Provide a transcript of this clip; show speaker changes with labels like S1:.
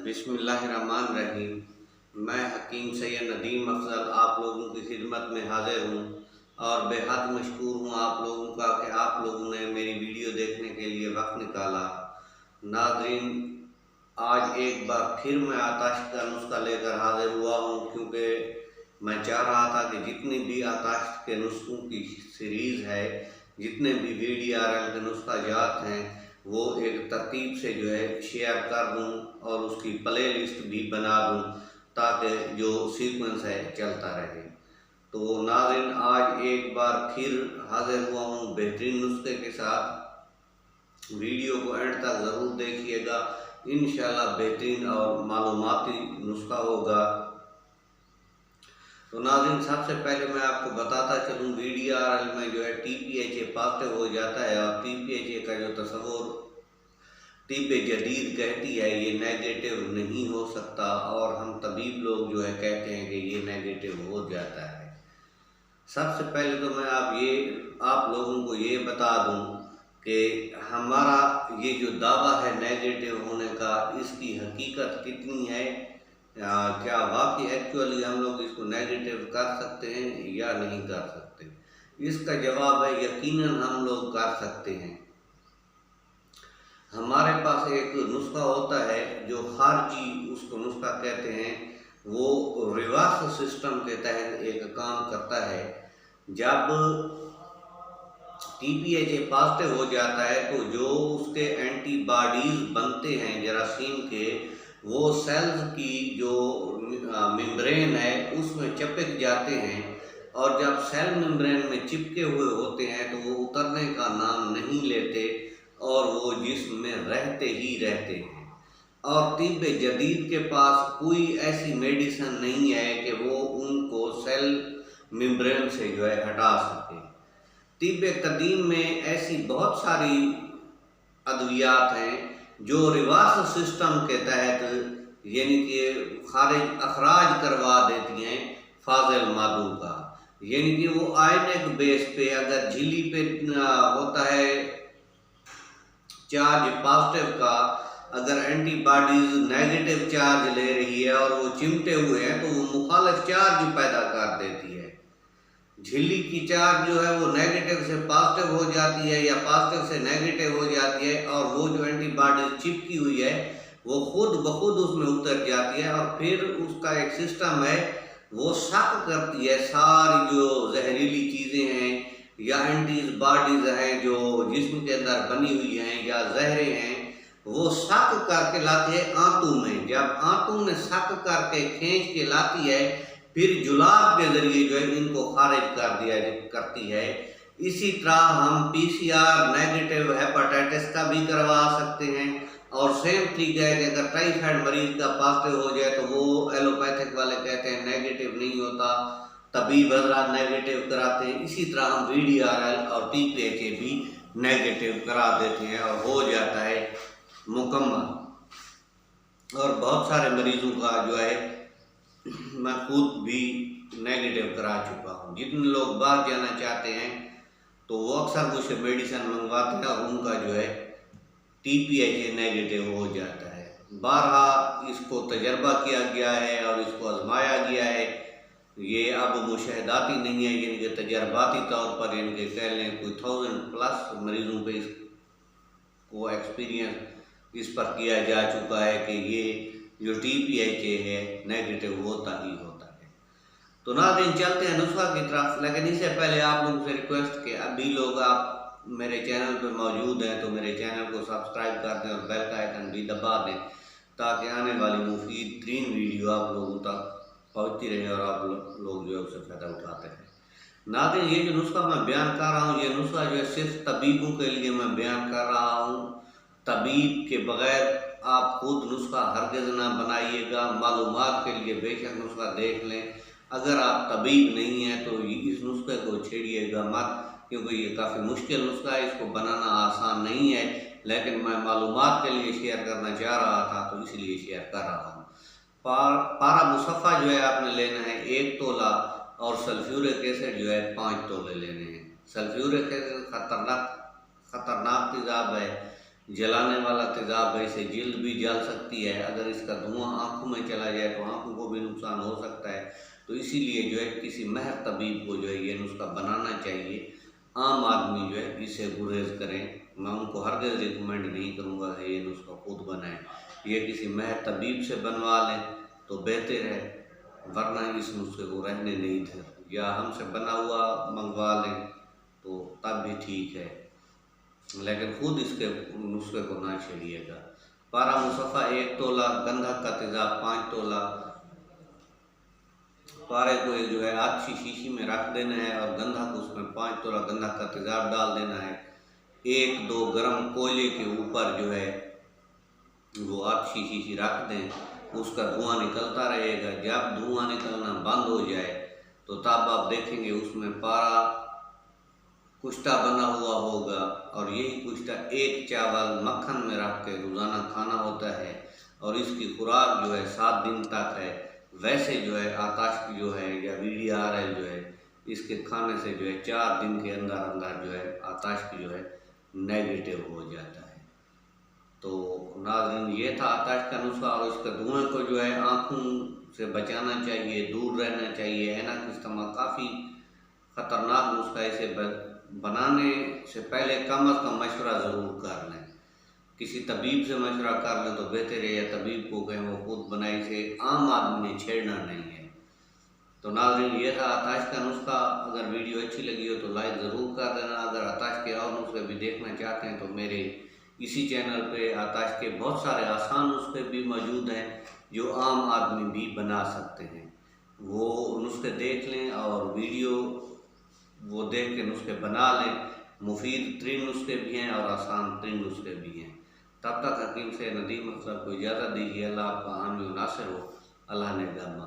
S1: बिस्मिल्लाहिर्रहमानिर्रहीम। मैं हकीम सैयद नदीम अफजल आप लोगों की खिदमत में हाजिर हूँ और बेहद मशकूर हूँ आप लोगों का कि आप लोगों ने मेरी वीडियो देखने के लिए वक्त निकाला। नाज़रीन, आज एक बार फिर मैं आताश का नुस्खा लेकर हाजिर हुआ हूँ, क्योंकि मैं चाह रहा था कि जितनी भी आताश के नुस्खों की सीरीज़ है, जितने भी VDRL के नुस्खा जात हैं, वो एक तरतीब से शेयर कर दूँ और उसकी प्ले लिस्ट भी बना दूँ, ताकि जो सीक्वेंस है चलता रहे। तो नाज़रीन, आज एक बार फिर हाजिर हुआ हूँ बेहतरीन नुस्खे के साथ। वीडियो को एंड तक ज़रूर देखिएगा, इंशाल्लाह बेहतरीन और मालूमाती नुस्खा होगा। तो नाज़रीन, सबसे पहले मैं आपको बताता चलूँ, VDRL में TPHA पॉजिटिव हो जाता है और TPHA का जो तस्वुर तिब जदीद कहती है ये नेगेटिव नहीं हो सकता, और हम तबीब लोग कहते हैं कि ये नेगेटिव हो जाता है। सबसे पहले तो मैं आप लोगों को ये बता दूं कि हमारा ये जो दावा है नेगेटिव होने का, इसकी हकीकत कितनी है, क्या वाकई एक्चुअली हम लोग इसको नेगेटिव कर सकते हैं या नहीं कर सकते। इसका जवाब है यकीनन हम लोग कर सकते हैं। हमारे पास एक नुस्खा होता है जो खारजी उसको नुस्खा कहते हैं, वो रिवर्स सिस्टम के तहत एक काम करता है। जब TPHA पॉजिटिव हो जाता है तो जो उसके एंटीबॉडीज बनते हैं जरासीम के, वो सेल्स की जो मेम्ब्रेन है उसमें चिपक जाते हैं, और जब सेल मेम्ब्रेन में चिपके हुए होते हैं तो वो उतरने का नाम नहीं लेते और वो जिस्म में रहते ही रहते हैं। और तिब जदीद के पास कोई ऐसी मेडिसिन नहीं है कि वो उनको सेल मेम्ब्रेन से हटा सके। तिब कदीम में ऐसी बहुत सारी अद्वियात हैं जो रिवर्स सिस्टम के तहत यानी कि अखराज करवा देती हैं फाजिल मादू का। यानी कि वो आयनिक बेस पे, अगर झिल्ली पे होता है चार्ज पॉजिटिव का, अगर एंटीबॉडीज नेगेटिव चार्ज ले रही है और वो चिमटे हुए हैं तो वो मुखालिफ चार्ज पैदा कर देती है। झिल्ली की चार्ज वो नेगेटिव से पॉजिटिव हो जाती है या पॉजिटिव से नेगेटिव हो जाती है, और वो जो एंटीबॉडीज चिपकी हुई है वो खुद ब खुद उसमें उतर जाती है, और फिर उसका एक सिस्टम है, वो शक करती है सारी जो जहरीली चीज़ें हैं या एंटीबॉडीज हैं जो जिस्म के अंदर बनी हुई हैं या जहरें हैं, वो शक करके लाती है आंतों में। जब आंतों में शक करके खींच के लाती है, फिर जुलाब के जरिए इनको खारिज करती है। इसी तरह हम PCR नेगेटिव हेपेटाइटिस का भी करवा सकते हैं, और सेम तरीका है कि अगर टाइफाइड मरीज का पॉजिटिव हो जाए तो वो एलोपैथिक वाले कहते हैं नेगेटिव नहीं होता, तबीब हजरात नेगेटिव कराते हैं। इसी तरह हम VDRL और TPHA भी नेगेटिव करा देते हैं और हो जाता है मुकम्मल। और बहुत सारे मरीजों का मैं खुद भी नेगेटिव करा चुका हूँ। जितने लोग बाहर जाना चाहते हैं तो वो अक्सर मुझसे मेडिसिन मंगवाते हैं और उनका TPHA नेगेटिव हो जाता है। बारहा इसको तजर्बा किया गया है और इसको आजमाया गया है। ये अब मुशाहदाती नहीं है, यानी कि तजर्बाती तौर पर इनके कह लें कोई 1000+ मरीजों पे इसको एक्सपीरियंस इस पर किया जा चुका है कि ये जो TPHA है नेगेटिव होता ही होता है। तो नाज़रीन, चलते हैं नुस्खा की तरफ, लेकिन इससे पहले आप लोगों से रिक्वेस्ट कि अभी लोग आप मेरे चैनल पर मौजूद हैं तो मेरे चैनल को सब्सक्राइब कर दें और बेल का आइकन भी दबा दें, ताकि आने वाली मुफीद तरीन वीडियो आप लोगों तक पहुँचती रहे और आप लोग उससे फ़ायदा उठाते हैं। नाज़रीन, ये जो नुस्खा मैं बयान कर रहा हूँ, ये नुस्खा सिर्फ तबीबों के लिए मैं बयान कर रहा हूँ। तबीब के बगैर आप खुद नुस्खा हरगिज़ ना बनाइएगा। मालूमात के लिए बेशक नुस्खा देख लें, अगर आप तबीब नहीं हैं तो इस नुस्खे को छेड़िएगा मत, क्योंकि ये काफ़ी मुश्किल नुस्खा है, इसको बनाना आसान नहीं है। लेकिन मैं मालूमात के लिए शेयर करना चाह रहा था तो इसलिए शेयर कर रहा हूँ। पारा मुसफ़ा आपने लेना है 1 तोला, और सल्फ्यूरिक एसिड 5 तोले लेने हैं। सल्फ्यूरिक एसिड खतरनाक तेज़ाब है, जलाने वाला तेज़ाब है, इससे जिल्द भी जल सकती है। अगर इसका धुआं आँखों में चला जाए तो आँखों को भी नुकसान हो सकता है। तो इसीलिए जो है किसी माहिर तबीब को जो है ये नुस्खा बनाना चाहिए। आम आदमी जो है इससे गुरेज करें। मैं उनको हरगिज़ रिकमेंड नहीं करूँगा कि ये नुस्खा खुद बनाएं। ये किसी माहिर तबीब से बनवा लें तो बेहतर है, वरना इस नुस्खे को रहने नहीं दें, या हमसे बना हुआ मंगवा लें तो तब भी ठीक है, लेकिन खुद इसके नुस्खे को ना छेड़िएगा। पारा मुसफ़ा 1 तोला, गंधक का तेज़ाब 5 तोला। पारे को जो है अच्छी शीशी में रख देना है और गंधक उसमें 5 तोला गंधक का तेज़ाब डाल देना है। 1-2 गरम कोयले के ऊपर जो है वो अच्छी शीशी रख दें, उसका धुआं निकलता रहेगा। जब धुआं निकलना बंद हो जाए तो तब आप देखेंगे उसमें पारा कुश्ता बना हुआ होगा, और यही कुश्ता एक चावल मक्खन में रख के रोज़ाना खाना होता है। और इसकी खुराक जो है 7 दिन तक है। वैसे जो है आकाश की जो है या VDRL जो है इसके खाने से जो है 4 दिन के अंदर अंदर जो है आकाश की जो है नेगेटिव हो जाता है। तो नाज़रीन, ये था आकाश का नुस्खा। और इसके धुएँ को जो है आँखों से बचाना चाहिए, दूर रहना चाहिए। ऐनक इस्तेमाल काफ़ी ख़तरनाक नुस्खा है। इसे बनाने से पहले कम अज़ कम मशवरा ज़रूर कर लें। किसी तबीब से मशवरा कर लें तो बेहतर है, या तबीब को कहें वो खुद बनाए, से आम आदमी ने छेड़ना नहीं है। तो नाज़रीन, ये था आताश का नुस्खा। अगर वीडियो अच्छी लगी हो तो लाइक ज़रूर कर देना। अगर आताश के और नुस्खे भी देखना चाहते हैं तो मेरे इसी चैनल पे आताश के बहुत सारे आसान नुस्खे भी मौजूद हैं जो आम आदमी भी बना सकते हैं। वो नुस्खे देख लें और वीडियो वो देख के नुस्खे बना लें। मुफीद 3 नुस्खे भी हैं और आसान 3 नुस्खे भी हैं। तब तक हकीम से नदीम मतलब को इजाज़त दीजिए। अल्लाह आपका हामी नासिर हो। अल्लाह ने गमा।